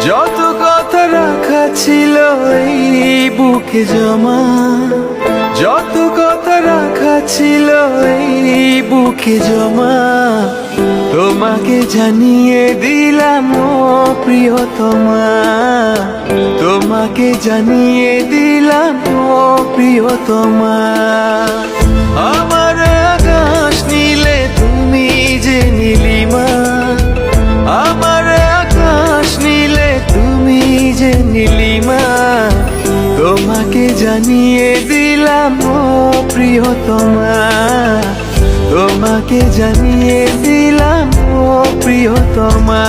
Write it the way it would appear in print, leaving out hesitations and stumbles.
যত কথা রাখা ছিল এই বুকে জমা, যত কথা রাখা ছিল এই বুকে জমা, তোমাকে জানিয়ে দিলাম ও প্রিয়তমা, তোমাকে জানিয়ে দিলাম ও প্রিয়তমা। আমার আকাশ নীলে তুমি যে নীলিমা, আমার আকাশ নীলে তুমি যে নীলিমা, তোমাকে জানিয়ে দিলাম ও প্রিয়তমা, তোমাকে জানিয়ে দিলাম ও প্রিয়তমা।